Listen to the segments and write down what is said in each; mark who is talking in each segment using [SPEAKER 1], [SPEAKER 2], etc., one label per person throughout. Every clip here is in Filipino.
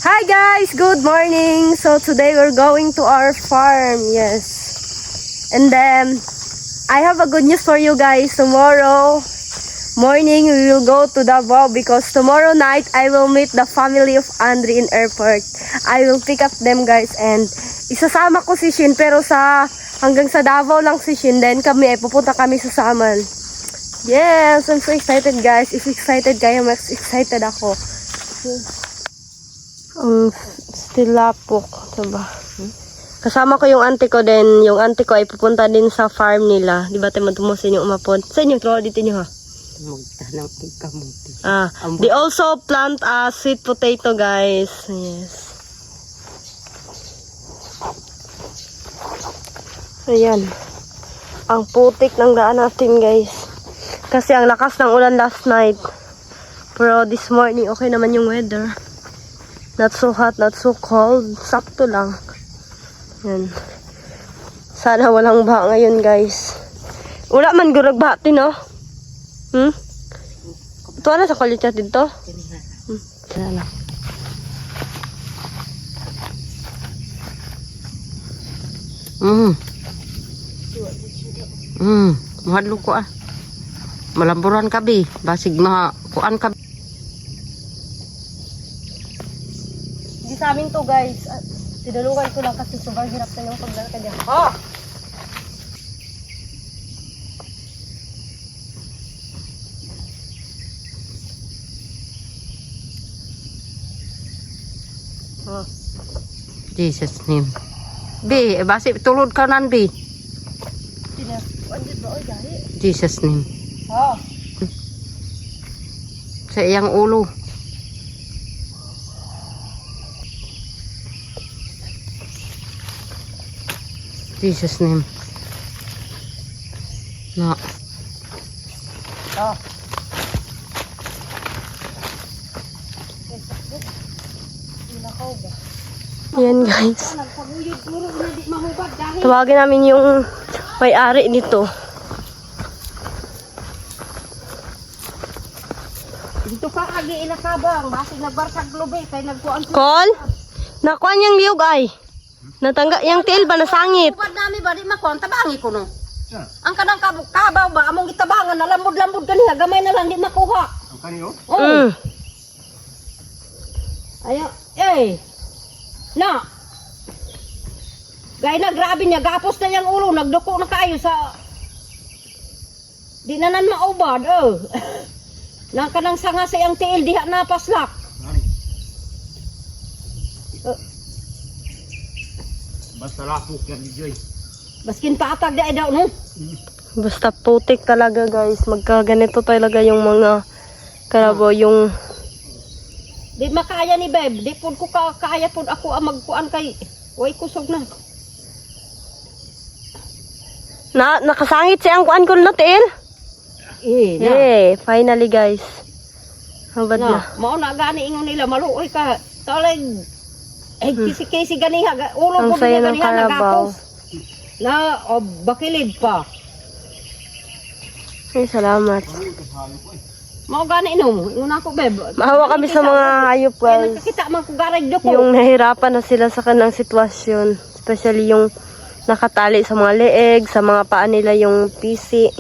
[SPEAKER 1] Hi guys, good morning. So today we're going to our farm. Yes. And then I have a good news for you guys. Tomorrow morning we will go to Davao because tomorrow night I will meet the family of Andre in airport. I will pick up them guys and isasama ko si Shin pero hanggang sa Davao lang si Shin, then kami ay pupunta kami sa Samal. Yes, I'm so excited guys. If excited kayo, mas excited ako. Ang still lapok, diba? Kasama ko yung auntie ko din. Yung auntie ko ay pupunta din sa farm nila. Di ba tayo matumusin yung umapon? Sa inyo, troll dito nyo ha?
[SPEAKER 2] Magtanang kamuti.
[SPEAKER 1] They also plant sweet potato guys. Yes. Ayan. Ang putik ng daan natin guys. Kasi ang lakas ng ulan last night. Pero this morning okay naman yung weather. Not so hot, not so cold. Sakto lang. Yan. Sana walang baha ngayon, guys. Wala man gurag baha, no? Ito na sa kulit dito? Sana.
[SPEAKER 2] Mahadlo ko Malamburan ka bi. Basig kuan ka.
[SPEAKER 1] Di sa amin to, guys. Tinulungan ko lang kasi sobrang hirap na yung paglalakad niya.
[SPEAKER 2] Jesus name. Bi, basig tulod ka nan bi. Jesus name. Sa iyang ulo. Jesus name. No.
[SPEAKER 1] Yan guys. Tawagin namin yung may-ari nito.
[SPEAKER 2] Dito ka agi inakabang. Basig nagbarsag lobe. Kaya nagkuan.
[SPEAKER 1] Call? Nakuan yung liyog ay. Natangga yung tail ba nasangit?
[SPEAKER 2] Bukad nami ba di makuan tabangi ko no. Ang kanang kabaw ba among gitabangan na lambod-lambod kaniya gamay na lang di makuha. Ang kaniyo? Ayo, na. Gay na grabe niya gapos na yang ulo nagduko na kayo sa di na nan maubad Nang kanang sanga sa yang tail diha na paslak.
[SPEAKER 3] Basta lapok yan ni Joy.
[SPEAKER 2] Baskin paatag di ay daw no.
[SPEAKER 1] Basta putik talaga guys. Magkaganito talaga yung mga karabaw. Yung
[SPEAKER 2] di makaya ni Beb. Di po ko kaya po ako magkuan kay way kusog na.
[SPEAKER 1] nakasangit siyang kuan ko na tail. Finally guys. Habad na.
[SPEAKER 2] Mao na gani ingon nila maluoy ka. Talag kisi ganiha ulo
[SPEAKER 1] Ang
[SPEAKER 2] ko
[SPEAKER 1] saya ng
[SPEAKER 2] ganiha
[SPEAKER 1] karabaw.
[SPEAKER 2] nagapos. Na bakilid pa.
[SPEAKER 1] Ay, salamat.
[SPEAKER 2] Mao gani inom. Ingon ako Beb.
[SPEAKER 1] Mahawa kami sa mga hayop guys.
[SPEAKER 2] Nakakita man ko garag do ko.
[SPEAKER 1] Yung nahirapan na sila sa kanang sitwasyon. Especially yung nakatali sa mga leeg, sa mga paa nila yung pisi.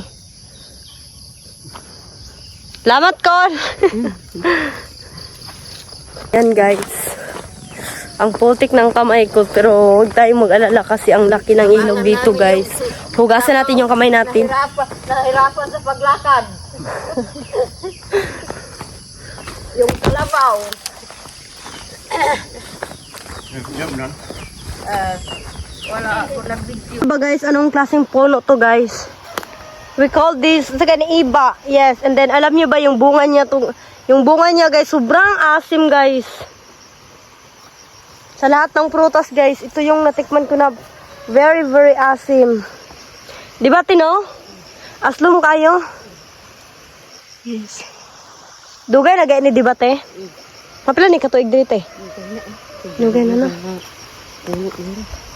[SPEAKER 1] Salamat, Col! Yan guys. Ang putik ng kamay ko pero huwag tayong mag-alala kasi ang laki ng ilog dito guys. Hugasan natin yung kamay natin.
[SPEAKER 2] Nahirapan sa paglakad. Yung kalabaw. Wala ako nag-video.
[SPEAKER 1] Diba guys, anong klaseng puno to guys? We call this iba. Yes, and then alam niyo ba yung bunga niya guys, sobrang asim guys. Sa lahat ng prutas guys, ito yung natikman ko na very very asim. Di ba Tino? Aslum kayo? Yes. Dugay na gaya ni di ba te? Mapila ni katuig dito eh. Dugay na na.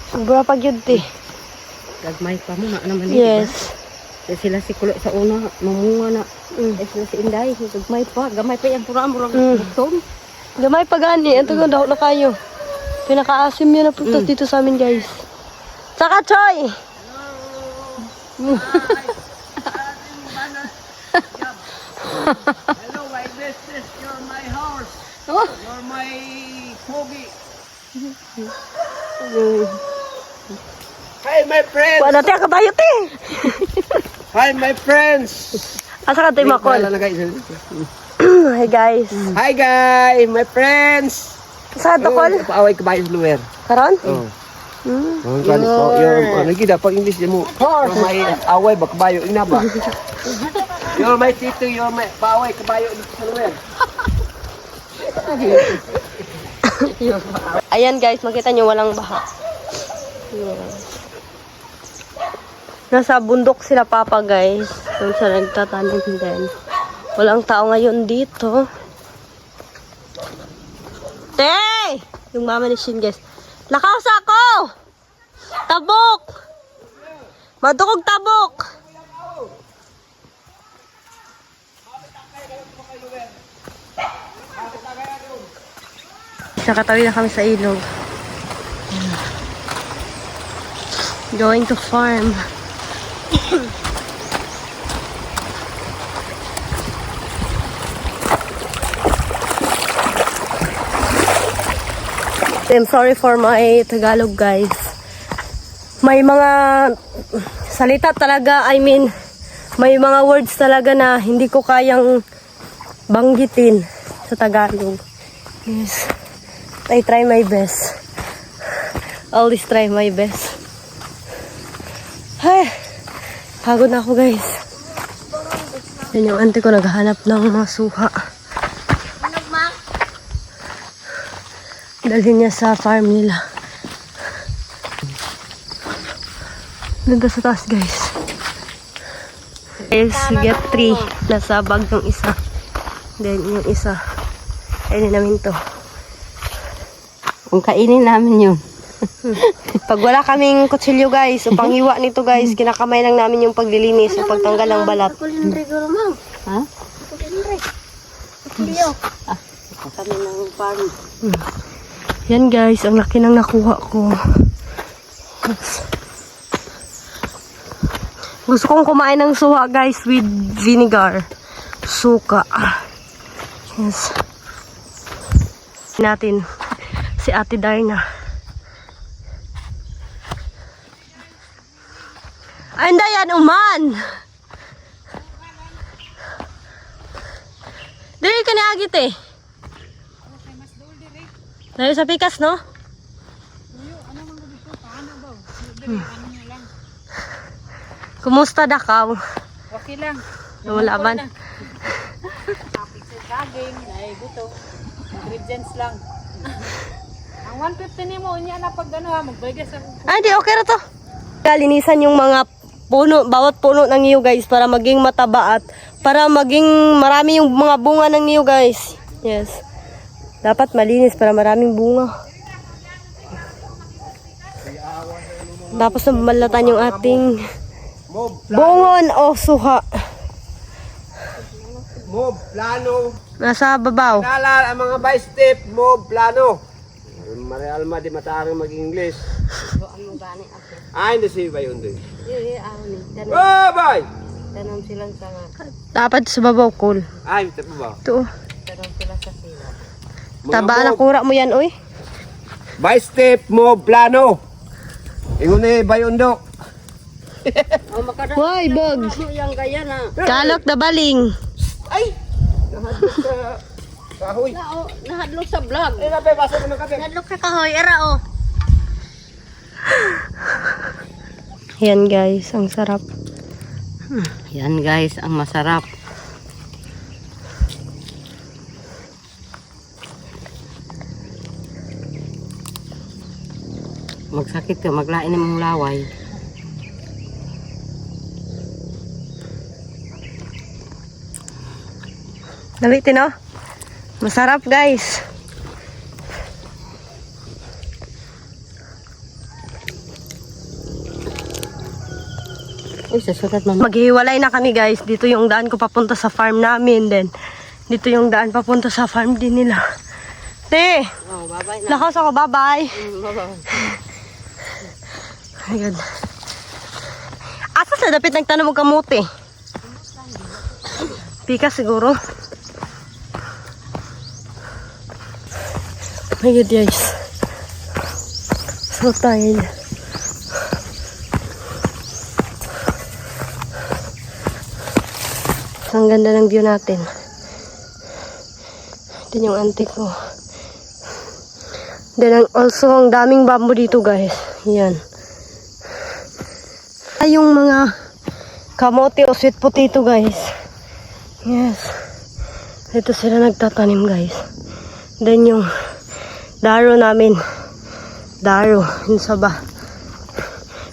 [SPEAKER 1] Sobra pag yun te.
[SPEAKER 2] Gagmay pa mo na naman.
[SPEAKER 1] Yes.
[SPEAKER 2] Sila si Kulo sa una, mamunga na. Sila si Inday, gamay pa yung pura-mura.
[SPEAKER 1] Gamay pa gani. Ito ko daw na kayo. Pinakaasim yun na prutas dito sa amin, guys. Tsaka, Choy!
[SPEAKER 3] Hello, my business. You're my horse.
[SPEAKER 1] Oh.
[SPEAKER 3] You're my pogi. Hi, my friends.
[SPEAKER 1] Wala tayo kabayo, te!
[SPEAKER 3] Hi, my friends.
[SPEAKER 1] Asa ka tayo makol? Hi, guys.
[SPEAKER 3] Hi, guys. My friends.
[SPEAKER 1] Asa ka tokol?
[SPEAKER 3] Paaway kabayo sa luwer.
[SPEAKER 1] Karon?
[SPEAKER 3] Oh.
[SPEAKER 1] Hmm.
[SPEAKER 3] You're gida pag English mo. You're my away ba kabayo ina ba? You're my tito, you're my paaway kabayo sa luwer.
[SPEAKER 1] Ayan, guys. Makita nyo, walang baha. Ayan. Nasa bundok sila, Papa, guys. Doon sa nagtatanim din. Walang tao ngayon dito. Te! Yung mama ni Shin, guys. Lakaw sa ako! Tabok! Madukog tabok! Nakatawi na kami sa ilog. Going to farm. I'm sorry for my Tagalog, guys. May mga salita talaga, I mean, may mga words talaga na hindi ko kayang banggitin sa Tagalog. Yes. I try my best. Always try my best. Ay, pagod na ako, guys. Yan yung auntie ko naghahanap ng mga suha. Dalhin niya sa farm nila. Ganda sa taas, guys. Guys, get 3. Nasa bag yung isa. Then yung isa. Kainin namin to.
[SPEAKER 2] Kung kainin namin yun.
[SPEAKER 1] Pag wala kaming kutsilyo, guys, o panghiwa nito, guys, kinakamay lang namin yung paglilinis o pagtanggal ng balat.
[SPEAKER 2] Ha?
[SPEAKER 1] Kami ng farm. Yan, guys, ang laki ng nakuha ko. Gusto kong kumain ng suha, guys, with vinegar. Suka. Yes. Natin si Ate Darna. Anda yan, uman! Dili ka na agit eh. Dahil sa pikas, no? Kumusta Dakaw?
[SPEAKER 2] Okay lang.
[SPEAKER 1] Wala man.
[SPEAKER 2] Kapit sa saging, buto. Ingredients lang. Ang 150 ni mo, niya na pag ano ha, magbaygas sa...
[SPEAKER 1] Ah, di okay na to. Kalinisan yung mga puno, bawat puno ng iyo, guys, para maging mataba at para maging marami yung mga bunga ng iyo, guys. Yes. Dapat malinis para maraming bunga. Tapos nabalatan yung ating bungon o suha.
[SPEAKER 3] Move, plano.
[SPEAKER 1] Nasa babaw.
[SPEAKER 3] Nalala ang mga by step, move, plano. Marialma di mataarang mag-English. Hindi siya ba yun din? Oh, bye!
[SPEAKER 2] Tanong silang sanga.
[SPEAKER 1] Dapat sa babaw, cool.
[SPEAKER 3] Ito pa ba?
[SPEAKER 1] Ito.
[SPEAKER 2] Tanong sila sa sila.
[SPEAKER 1] Taba na kura mo yan, oy.
[SPEAKER 3] By step, move, plano. Ingon eh, bayondo.
[SPEAKER 1] Why, bug?
[SPEAKER 2] Yung gaya na.
[SPEAKER 1] Kalok na baling.
[SPEAKER 3] Ay! Nahadlok sa kahoy.
[SPEAKER 2] Nahadlok sa vlog.
[SPEAKER 3] Kape, basa naman kape.
[SPEAKER 2] Nahadlok sa kahoy, era oh.
[SPEAKER 1] Yan, guys, ang sarap.
[SPEAKER 2] Yan guys, ang masarap. Magsakit ka, maglain ng mong laway.
[SPEAKER 1] Nabitin, no? Masarap, guys.
[SPEAKER 2] Uy, sasulat man.
[SPEAKER 1] Maghiwalay na kami, guys. Dito yung daan ko papunta sa farm namin. Then, dito yung daan papunta sa farm din nila. Te,
[SPEAKER 2] Oh, bye-bye na.
[SPEAKER 1] lakas ako. Bye-bye.
[SPEAKER 2] Bye-bye.
[SPEAKER 1] Ayun. Asa sa dapit nagtanong mo kamote? Pika siguro. Ayun guys. So tired. Ang ganda ng view natin. Ito yung antik ko. Then also ang daming bamboo dito guys. Yan. Ay yung mga kamote o sweet potato guys. Yes. Dito sila nagtatanim guys. Then yung daro namin. Daro. Yung saba.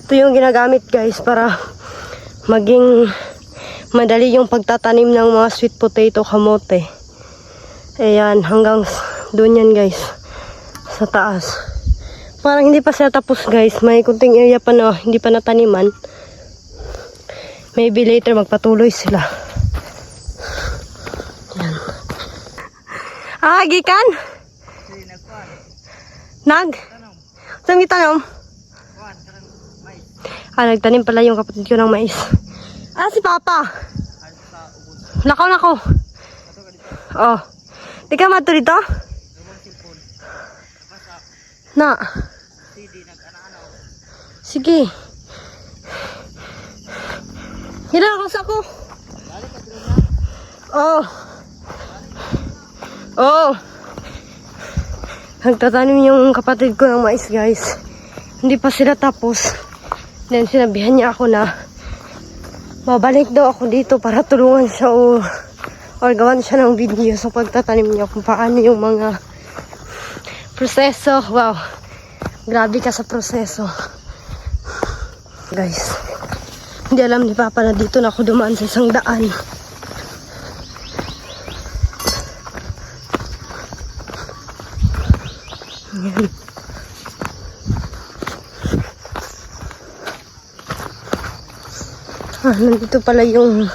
[SPEAKER 1] Ito yung ginagamit guys para maging madali yung pagtatanim ng mga sweet potato kamote. Ayan. Hanggang doon yan guys. Sa taas. Parang hindi pa sila tapos guys. May kunting area pa na hindi pa nataniman. Maybe later magpatuloy sila. Yan. Ah, gikan? Nag? Saan gitanom? Ah, nagtanim pala yung kapatid ko ng mais. Ah, si Papa. Lakaw na ko. Oh. Di ka mato dito? Na. Sige. Hinakas ako. Oh. Oh. Nagtatanim yung kapatid ko ng mais guys. Hindi pa sila tapos. Then sinabihan niya ako na babalik daw ako dito para tulungan siya o gawan siya ng video sa pagtatanim niya kung paano yung mga proseso. Wow. Grabe ka sa proseso. Guys. Hindi alam ni Papa na dito na ako dumaan sa isang daan. Ayan. Ah, nandito pala yung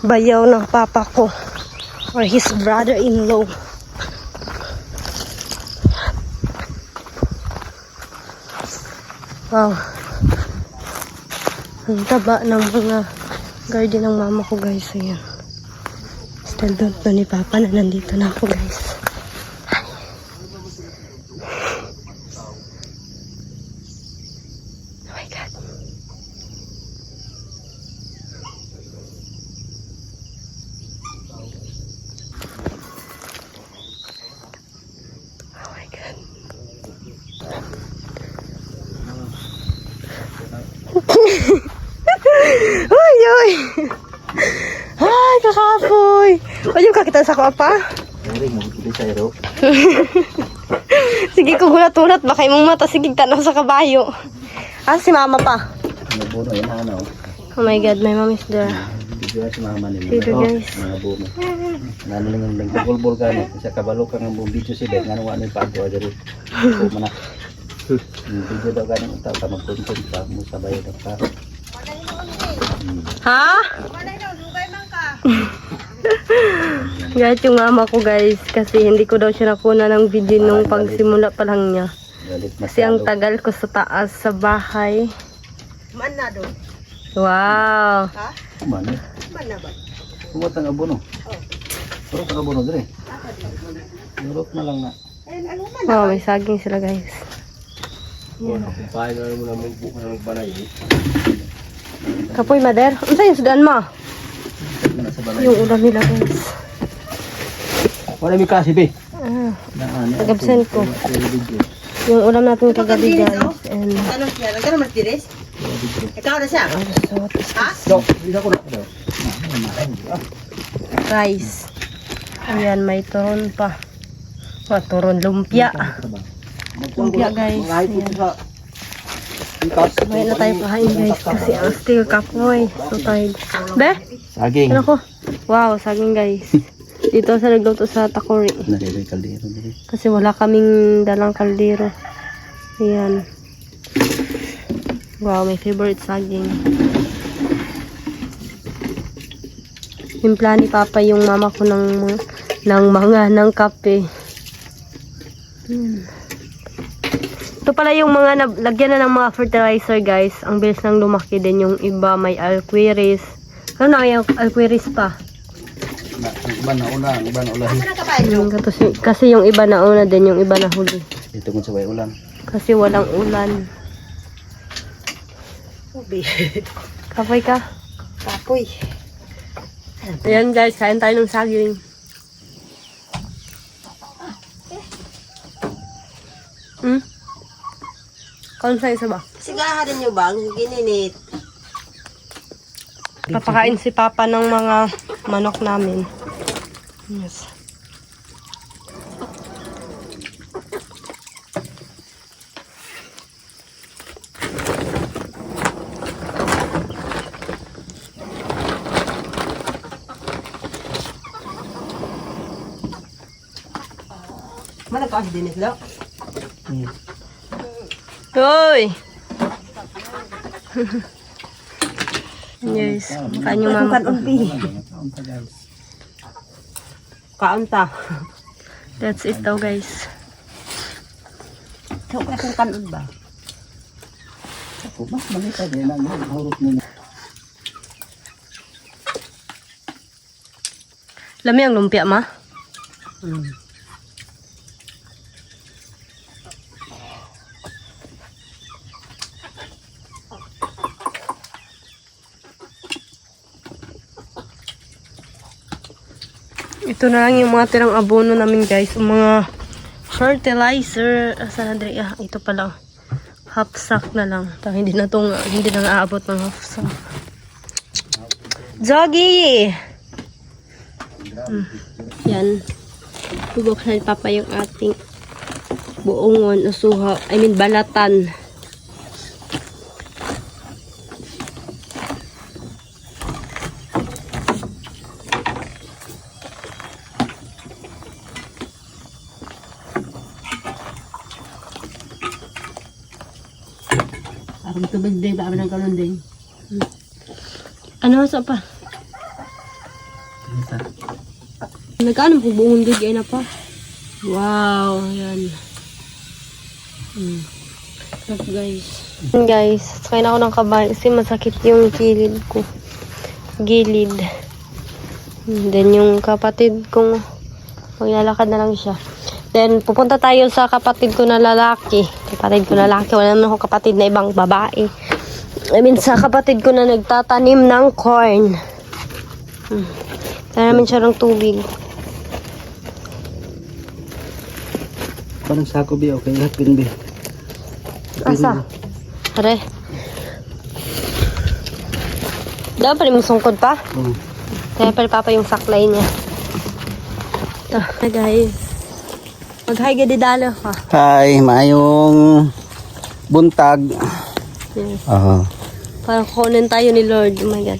[SPEAKER 1] bayaw ng papa ko or his brother-in-law. Wow. Ang taba ng mga garden ng mama ko guys. Ayan. Still don't know ni Papa na nandito na ako guys. Oh my God. Oh my God. Uy, uy! Ay, kakapoy! Huwag yung kakita sa ko, pa? Sige, kugulat-ulat. Baka imong mata, sige, tanaw sa kabayo. Ah, si mama pa. Oh my God, my mom is there.
[SPEAKER 3] Si mama nila.
[SPEAKER 1] Dito, guys.
[SPEAKER 3] Mga buno. Nanalingan lang bulbul ka no. Sa kabalo ka ng bumbito si Ben. Nga ano yung pagkawa dito. Mana. Video daw ganun utaw ka magkuntun pa mo sa bayo daw ka.
[SPEAKER 1] Ha? Guys, yung mama ko guys. Kasi hindi ko daw siya nakuna ng video nung pagsimula pa lang niya. Kasi ang tagal ko sa taas sa bahay.
[SPEAKER 2] Man na doon.
[SPEAKER 1] Wow.
[SPEAKER 3] Mana?
[SPEAKER 2] Man na ba?
[SPEAKER 3] Kumot ang abono. Puro ka abono dire. Nurot na lang na.
[SPEAKER 1] Wow, may saging sila guys.
[SPEAKER 3] Kumpain na mo na buka ng balay.
[SPEAKER 1] Kapoy, Mader. Ano sa'yo sudan mo? Yung ulam nila guys.
[SPEAKER 3] Wala mi kasi be.
[SPEAKER 1] Ah, nag-absent ko. Yung ulam natin kagabi guys. And
[SPEAKER 2] Ano siya? Nagkaroon mas diris? Ikaw na siya? Ha?
[SPEAKER 3] So, hindi ko na.
[SPEAKER 1] rice. Ayan, may turon pa. Oh, turon lumpia. Lumpia guys. Ayan. May na tayo kahain guys kasi ang still kapoy. So tired. Be?
[SPEAKER 3] Saging.
[SPEAKER 1] Ano ko? Wow, saging guys. Dito sa nagluto sa Takori.
[SPEAKER 3] Nalilay kaldero dire.
[SPEAKER 1] Kasi wala kaming dalang kaldero. Ayan. Wow, my favorite saging. Timpla ni Papa yung mama ko ng kape. Ito pala yung mga lagyan na ng mga fertilizer guys. Ang bilis nang lumaki din yung iba. May alquiris. Ano na yung alquiris pa?
[SPEAKER 3] Iba na ulan.
[SPEAKER 1] Kasi yung iba na una din, yung iba na huli.
[SPEAKER 3] Dito kung sa way ulan.
[SPEAKER 1] Kasi walang ulan. Kapoy ka?
[SPEAKER 2] Kapoy.
[SPEAKER 1] Ayan guys, kain tayo ng saging. Kaun sa isa ba?
[SPEAKER 2] Sigahan niyo ba? Ang gininit.
[SPEAKER 1] Papakain si Papa ng mga manok namin. Yes.
[SPEAKER 2] Mana ka si Dennis lo?
[SPEAKER 1] Hoy! Yes, kain yung mama ko.
[SPEAKER 2] Kaunta.
[SPEAKER 1] That's it daw guys.
[SPEAKER 2] So ka kung kanon ba?
[SPEAKER 3] Ako ba? Malita din lang. Hurot nila.
[SPEAKER 1] Lami ang lumpia ma? Ito na lang yung mga tirang abono namin guys. Yung mga fertilizer. Asan na dre? Ah, ito pala. Half sack na lang. Hindi na aabot ng half sack. Joggy! Yan. Bubuksan ni Papa yung ating buongon o suha. I mean balatan.
[SPEAKER 2] Ang tubig din ba ng kanon din?
[SPEAKER 1] Ano sa pa? Nagkano kung buong good yan na pa? Wow, yan. Sarap guys. Guys, sakay na ako ng kabal kasi masakit yung gilid ko. Gilid. Then yung kapatid kong maglalakad na lang siya. Then pupunta tayo sa kapatid ko na lalaki. Kapatid ko na lalaki. Wala naman akong kapatid na ibang babae. I mean sa kapatid ko na nagtatanim ng corn. Kaya namin siya ng tubig.
[SPEAKER 3] Parang sako bi. Okay, hapin bi.
[SPEAKER 1] Asa? Are. Dapat pa rin mong sungkod pa? Kaya pa rin Papa yung saklay niya. Ito. Hi guys. Mag-hi ka didalo ka.
[SPEAKER 3] Hi, maayong buntag.
[SPEAKER 1] Yes.
[SPEAKER 3] Oo.
[SPEAKER 1] Parang kukunin tayo ni Lord. Oh my God.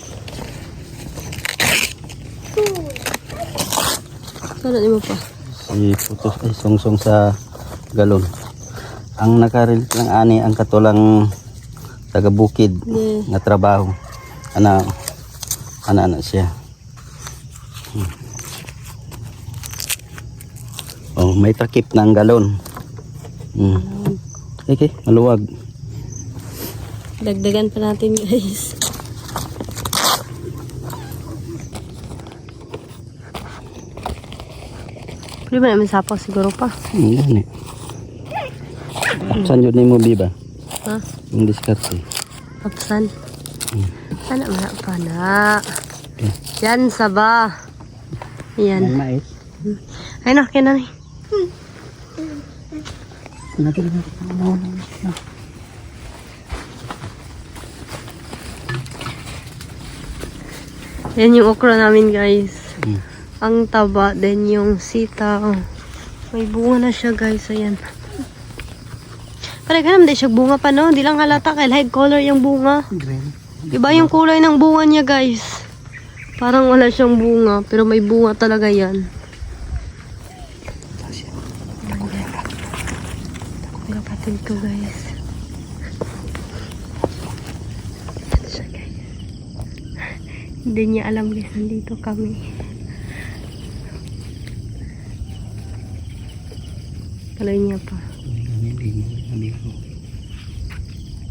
[SPEAKER 1] Saan mo pa?
[SPEAKER 3] Si putos ay song-song sa galon. Ang nakarelate lang ani ang katulang taga-bukid
[SPEAKER 1] Yes.
[SPEAKER 3] na trabaho. Ana siya. Oh, may takip ng galon. Okay, maluwag.
[SPEAKER 1] Dagdagan pa natin guys. Pwede ba namin sapaw siguro pa?
[SPEAKER 3] Yan eh. Saan yun mo biba?
[SPEAKER 1] Ha?
[SPEAKER 3] Yung diskarte.
[SPEAKER 1] Kapsan? Ano na pa na? Yan, saba. Yan.
[SPEAKER 3] mais.
[SPEAKER 1] Ay, nakin na. Yan yung okra namin guys. Ang taba, then yung sitaw. May bunga na siya guys, ayan. Parang ganun, di siya bunga pa no? Di lang halata, kaya light color yung bunga. Iba yung kulay ng bunga niya guys. Parang wala siyang bunga, pero may bunga talaga yan. Yung kapatid ko guys. Ito siya guys. Hindi niya alam guys, nandito kami. Tuloy niya pa.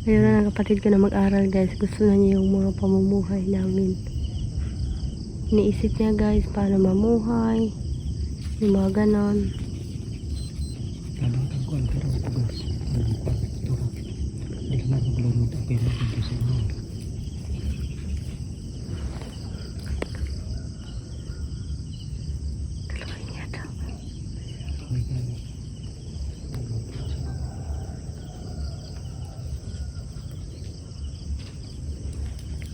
[SPEAKER 1] Ayaw na ng kapatid ko na mag-aral guys. Gusto na niya yung mga pamumuhay namin. Iniisip niya guys paano mamuhay. Yung mga ganon.
[SPEAKER 3] Kadang kagkuhan pero tugas. Hindi ka na magluluto pero dito sa inyo.
[SPEAKER 1] Tuloy niya daw.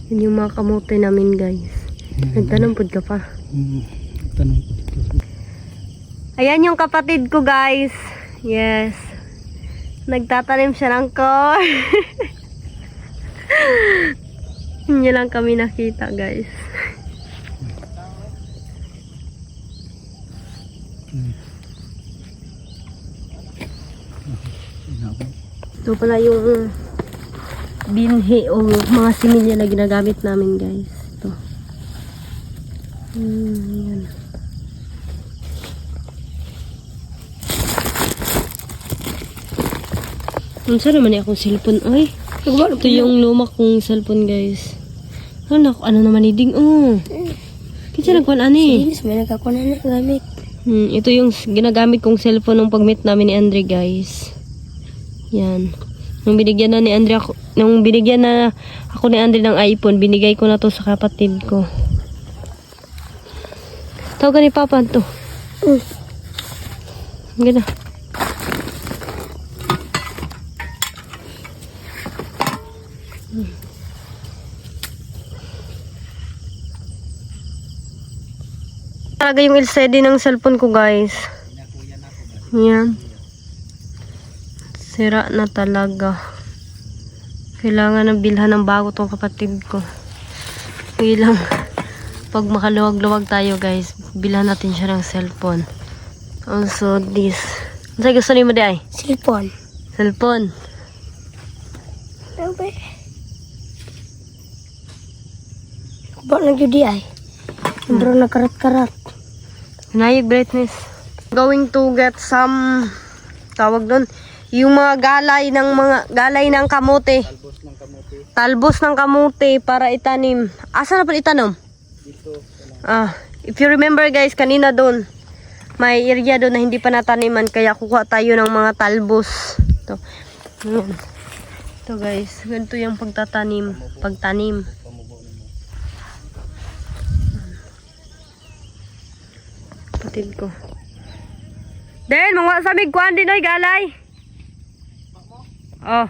[SPEAKER 1] Yun yung mga kamote namin guys. Nagtanong po ka pa.
[SPEAKER 3] Tanong ko dito.
[SPEAKER 1] Ayan yung kapatid ko guys. Yes. Nagtatanim siya ng corn. Hindi lang kami nakita guys. Ito pala yung binhi o mga similya na ginagamit namin guys. Ito. Yan. Saan naman akong cellphone? Ay, ito yung luma kong cellphone guys. Ano naman iding? Kinsa nagkuhan ani?
[SPEAKER 2] May nagkakuha na gamit.
[SPEAKER 1] Ito yung ginagamit kong cellphone nung pag-meet namin ni Andre guys. Yan. Nung binigyan na ako ni Andre ng iPhone, binigay ko na to sa kapatid ko. Tawagan ni Papa to. Gana. Talaga yung LCD ng cellphone ko guys. Yan. Sira na talaga. Kailangan na bilhan ng bago tong kapatid ko. Ilang pag makaluwag-luwag tayo guys, bilhan natin siya ng cellphone. Also this. Ano gusto niyo mo di ay?
[SPEAKER 2] Cellphone.
[SPEAKER 1] Cellphone.
[SPEAKER 2] Okay. Ba't lang yun di ay? Bro na karat-karat.
[SPEAKER 1] Hinayag brightness. Going to get some tawag doon. Yung mga galay ng kamote. Talbos ng kamote para itanim. Asa na pa itanom?
[SPEAKER 3] Dito.
[SPEAKER 1] If you remember guys, kanina doon may area doon na hindi pa nataniman kaya kukuha tayo ng mga talbos. Ito. Ayan. Ito guys, ganito yung pagtanim. Kapatid ko. Den, mga samig kuan din oy galay. Oh.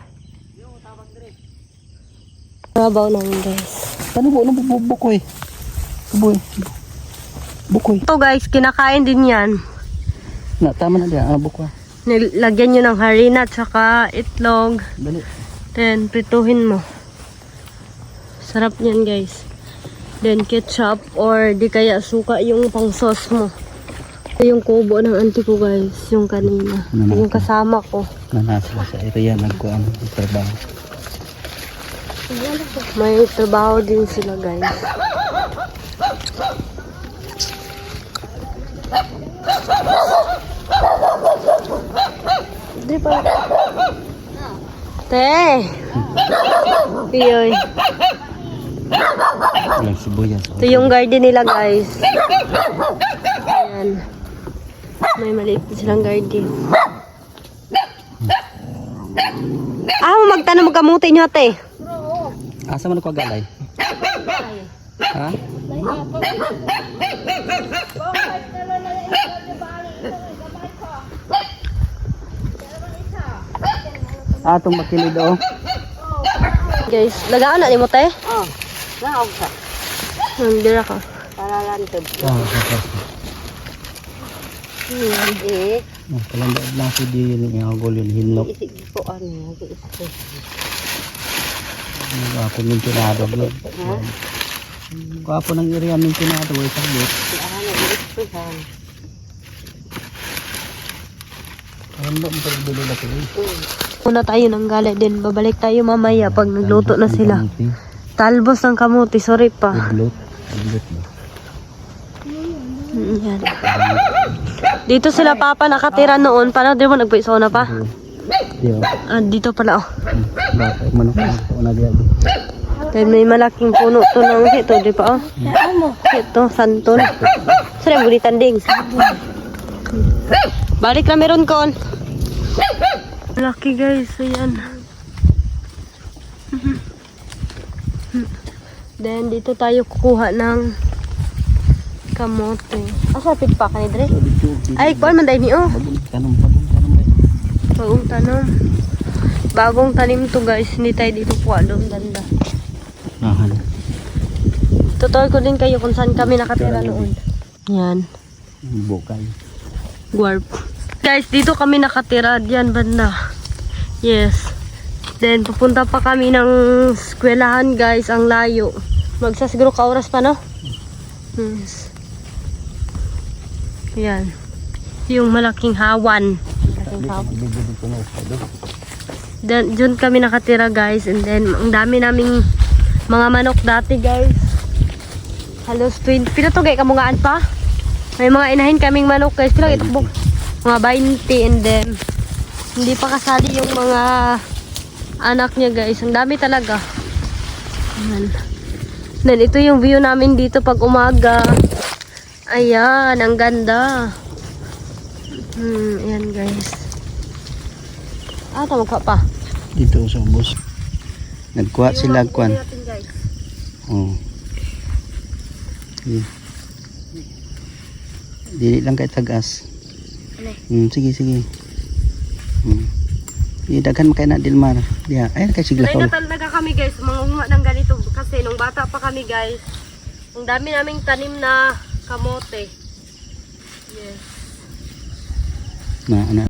[SPEAKER 1] Trabaho namin guys.
[SPEAKER 3] Paano po? Ano bukoy? Bukoy.
[SPEAKER 1] Ito guys, kinakain din yan.
[SPEAKER 3] Tama na diyan. Bukoy.
[SPEAKER 1] Nilagyan nyo ng harina at saka itlog.
[SPEAKER 3] Dali.
[SPEAKER 1] Then, prituhin mo. Sarap niyan guys. Then, ketchup or di kaya suka yung pang sauce mo. Ito yung kubo ng auntie ko guys. Yung kanina. Yung kasama ko.
[SPEAKER 3] Nanasla sa area nagkuhan ng trabaho.
[SPEAKER 1] May trabaho din sila guys. Di pa. Te. Piyoy.
[SPEAKER 3] Walang sibuyas.
[SPEAKER 1] Ito yung garden nila guys. Ayan. May maliit na silang garden. Magtanong magkamuti nyo ate.
[SPEAKER 3] Asa man ko galay? Ha? Atong makilid oh.
[SPEAKER 1] Guys, lagaan na ni mo te?
[SPEAKER 2] Naog ka.
[SPEAKER 1] Nandira ka.
[SPEAKER 2] Para lantod. Eh,
[SPEAKER 3] Kalanda lang si di yung gol yun hinlok.
[SPEAKER 2] isip ko ano.
[SPEAKER 3] Ako ng tinado blog. Ako ng area ng tinado ay sabot. Ano mo pagdulo na ko.
[SPEAKER 1] Una tayo ng galay din. Babalik tayo mamaya pag nagluto na sila. Talbos ng kamuti. Sorry pa.
[SPEAKER 3] Blot.
[SPEAKER 1] Yan. Dito sila papa nakatira noon. Paano di mo nagpaiso na pa?
[SPEAKER 3] Diyo.
[SPEAKER 1] Dito pala oh.
[SPEAKER 3] Baka manok na una diya.
[SPEAKER 1] Then may malaking puno to ng ito, di pa oh. Ito, santol. Saan yung bunitan ding? Balik na meron kon. Laki guys, ayan. Then dito tayo kukuha ng kamote. Asa pa ka ni Dre? Ay, kuan man dai ni oh.
[SPEAKER 3] Tanong.
[SPEAKER 1] Bagong tanom. Bagong tanim to guys, hindi tayo dito kuha doon ganda.
[SPEAKER 3] Ahan.
[SPEAKER 1] Tutor ko din kayo kung saan kami nakatira noon. Yan.
[SPEAKER 3] Bukay.
[SPEAKER 1] Guarp. Guys, dito kami nakatira. Diyan banda. Yes. Then, pupunta pa kami ng eskwelahan guys. Ang layo. Magsasiguro ka oras pa, no? Yes. Yan. Yung malaking hawan. Malaking hawan. Then, dyan kami nakatira guys. And then, ang dami naming mga manok dati guys. Halos 20. Pinatugay kamungaan pa. May mga inahin kaming manok guys. Pila itakbo. Mga 20 and then hindi pa kasali yung mga anak niya guys. Ang dami talaga. Ayan. Then ito yung view namin dito pag umaga. Ayan, ang ganda. Ayan guys. Tama ka pa.
[SPEAKER 3] Dito sa bus. Nagkuha sila kwan. Oh. Dili lang kay tagas. Sige. Daghan makay na Dilmar. Diya, ay kay sigla
[SPEAKER 1] Sanay na talaga kami guys, mangunguha ng ganito kasi nung bata pa kami guys, ang dami naming tanim na kamote. Yes.
[SPEAKER 3] Na.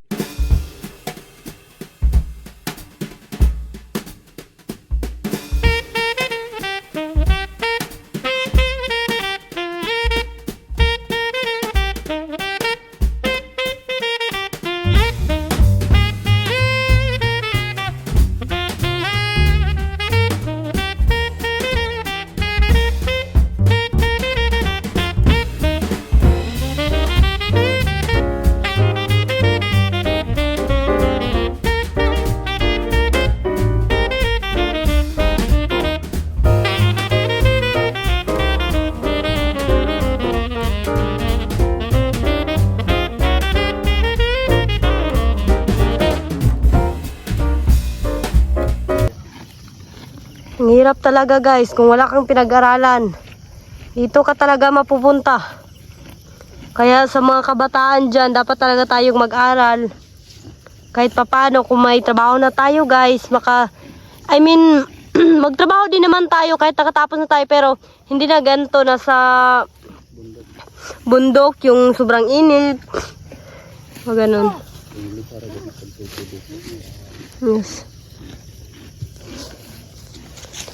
[SPEAKER 1] Ang hirap talaga guys kung wala kang pinag-aralan. Dito ka talaga mapupunta. Kaya sa mga kabataan dyan, dapat talaga tayong mag-aral. Kahit papano kung may trabaho na tayo guys, magtrabaho din naman tayo kahit nakatapos na tayo, pero hindi na ganito na sa bundok yung sobrang init. O ganun. Yes.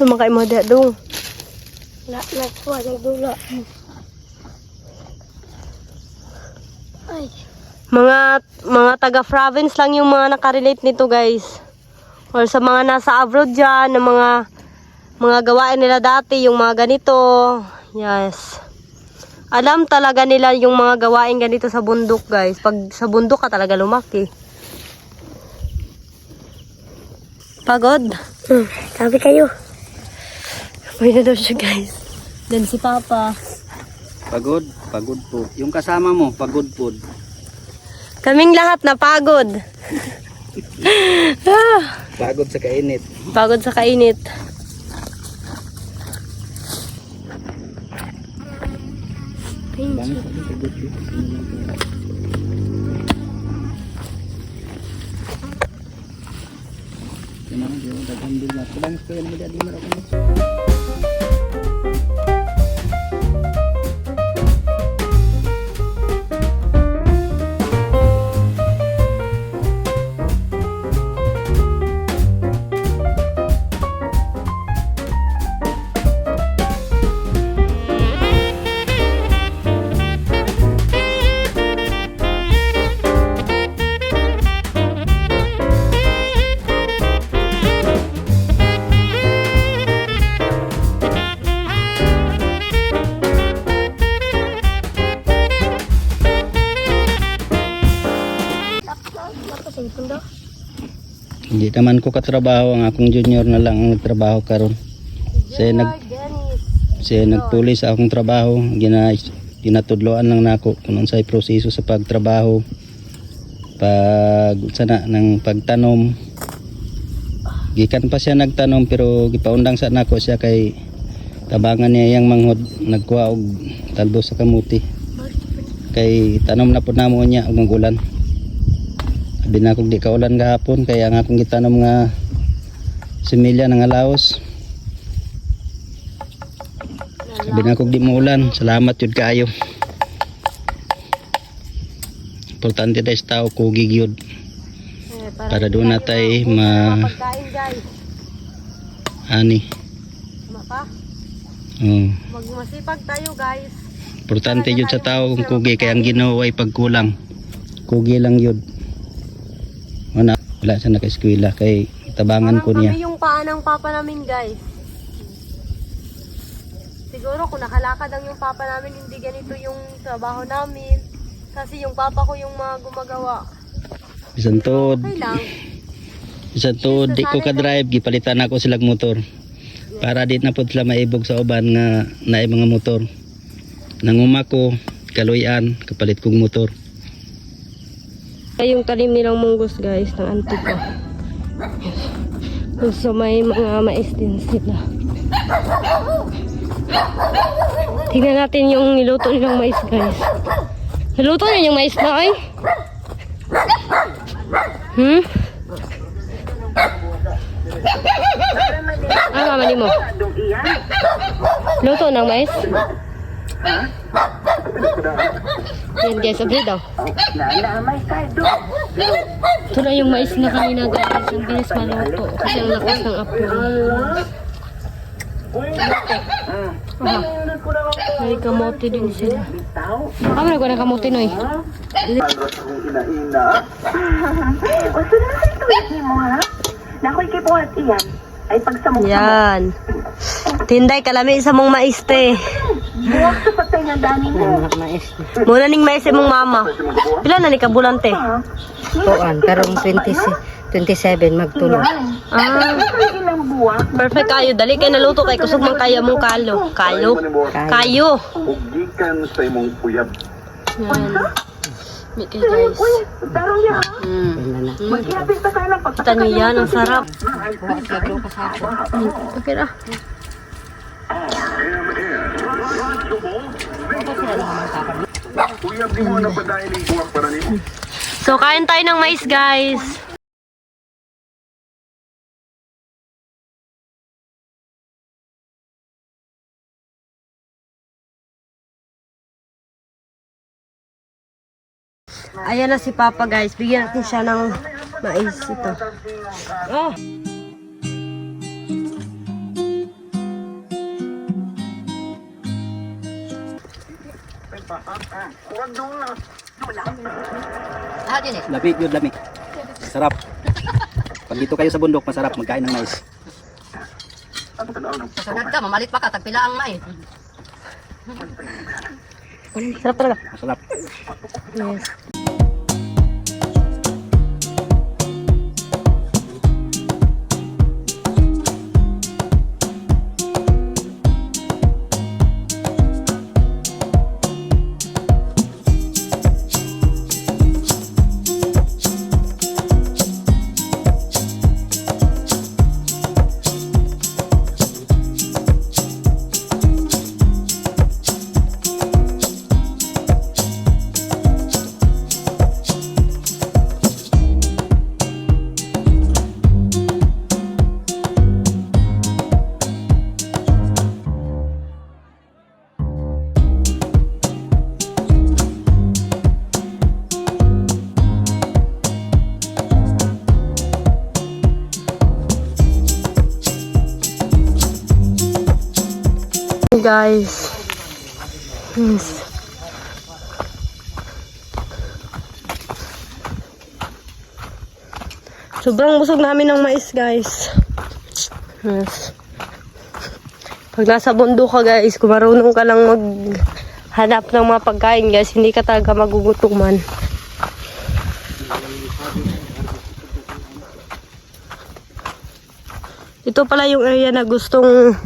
[SPEAKER 1] Sumakay mo dito doon. Nagkuha ng dula. Ay. Mga taga-province lang yung mga nakarelate nito guys. Or sa mga nasa abroad dyan, ng mga gawain nila dati, yung mga ganito. Yes. Alam talaga nila yung mga gawain ganito sa bundok guys. Pag sa bundok ka talaga lumaki. Pagod? Sabi kayo. Pwede na daw siya guys. Then si Papa.
[SPEAKER 3] Pagod po. Yung kasama mo, pagod po.
[SPEAKER 1] Kaming lahat na pagod.
[SPEAKER 3] Pagod sa kainit.
[SPEAKER 1] Pagod sa kainit.
[SPEAKER 3] Hindi naman ko katrabaho, ang akong junior na lang ang nagtrabaho karon. Siya nagpulis sa akong trabaho, ginatudloan lang nako kung unsay proseso sa pagtrabaho. Pag sana ng pagtanom. Gikan pa siya nagtanom pero gipaundang sa nako siya kay tabangan niya yang manghod nagkuha og talbos sa kamuti. Kay tanom na pud namo niya og magulan. Abi na kog di kaulan gahapon kaya ang akong gitanom nga similya ng alaos. Abi na kog di maulan. Salamat yun kaayo. Importante tayo sa tao kugig yun. Para doon natay
[SPEAKER 1] pagkain guys.
[SPEAKER 3] Ani.
[SPEAKER 1] Mapa. Magmasipag tayo guys.
[SPEAKER 3] Importante yun sa tao kung kugi kaya ang Ginoo ay pagkulang. Kugi lang yun. Wala siya naka-eskwela kay tabangan ko niya.
[SPEAKER 1] Kami yung paa ng papa namin guys. Siguro kung nakalakad ang yung papa namin, hindi ganito yung trabaho namin. Kasi yung papa ko yung mga gumagawa.
[SPEAKER 3] Bisan to,
[SPEAKER 1] Okay lang.
[SPEAKER 3] bisan to di ko ka-drive, gipalitan ako silang motor. Para di na po sila maibog sa uban nga naay mga motor. Nanguma ko, kaluyan, kapalit kong motor.
[SPEAKER 1] Yung talim nilang munggos guys, ng auntie ko. So may mga mais din sila. Tingnan natin yung niluto nilang mais guys. Niluto niyo yung mais na ay? Mama mo? Luto ng mais? Yan guys, abli daw. Ito na yung mais na kanina guys. Ang bilis maluto. Kasi ang lakas ng apoy. May kamote din sila. Kami na ko na kamote no eh. Yan. Tinday kalami sa mong mais te. Muna ning mais mong mama. Pila na ni kabulan te?
[SPEAKER 2] Tuan, karong 27 magtulo.
[SPEAKER 1] Perfect kayo. Dali kayo naluto kay kusog man kaya mong kalo. Kayo.
[SPEAKER 4] Gikan sa imong uyab.
[SPEAKER 1] Yan. Miki guys. Kita nyo yan. Ang sarap. Okay na.
[SPEAKER 4] Uyab di mo na padayon ning buwak para nimo.
[SPEAKER 1] So kain tayo ng mais guys. Ayan na si Papa guys. Bigyan natin siya ng mais ito. Oh.
[SPEAKER 3] Lamig yun, lamig. Sarap. Pag dito kayo sa bundok, masarap magkain ng mais.
[SPEAKER 2] Kasunod ka, mamalit pa ka, tagpila ang mais.
[SPEAKER 1] Sarap talaga.
[SPEAKER 3] Masarap.
[SPEAKER 1] Yes. Guys. Yes. Sobrang busog namin ng mais, guys. Yes. Pag nasa bundok ka, guys, kung marunong ka lang maghanap ng mga pagkain, guys, hindi ka talaga magugutuman. Ito pala yung area na gustong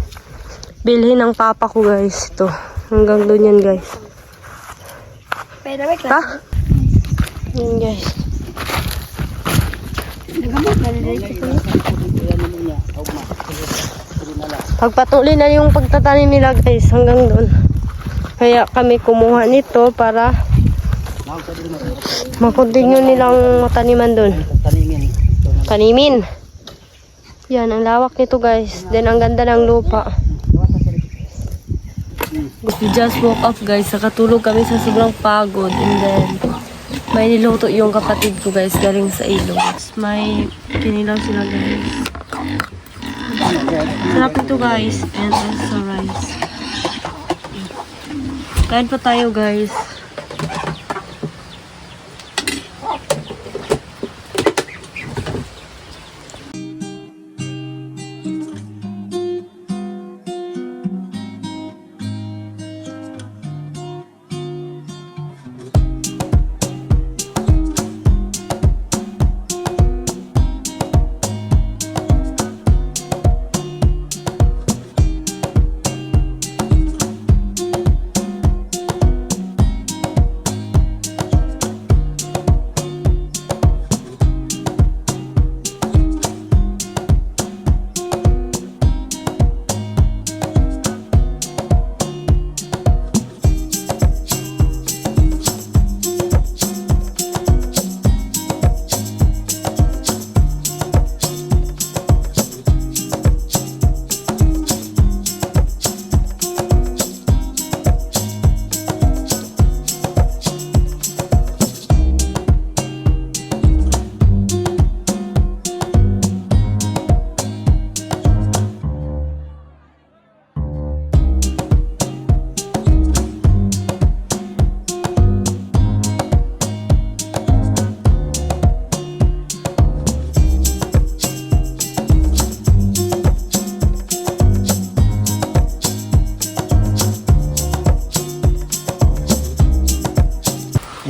[SPEAKER 1] bilhin ng papa ko, guys. Ito. Hanggang doon yan, guys. Ha? Yan, guys. Pagpatuloy na yung pagtatanim nila, guys, hanggang doon. Kaya kami kumuha nito para makontinue nilang mataniman doon. Tanimin. Yan, ang lawak nito, guys. Then, ang ganda ng lupa. We just woke up, guys. Nakatulog kami sa sobrang pagod. And then, may niluto yung kapatid ko, guys, galing sa ilog. May kinilaw sila, guys. Sarap ito, guys. And also rice. Kain pa tayo, guys.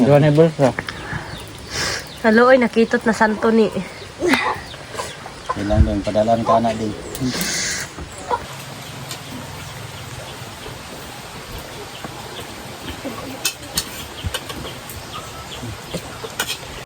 [SPEAKER 3] Doon ay bulsa.
[SPEAKER 1] Halo, oy, nakitot na santo ni.
[SPEAKER 3] Ilang doon, padalaan ka na din.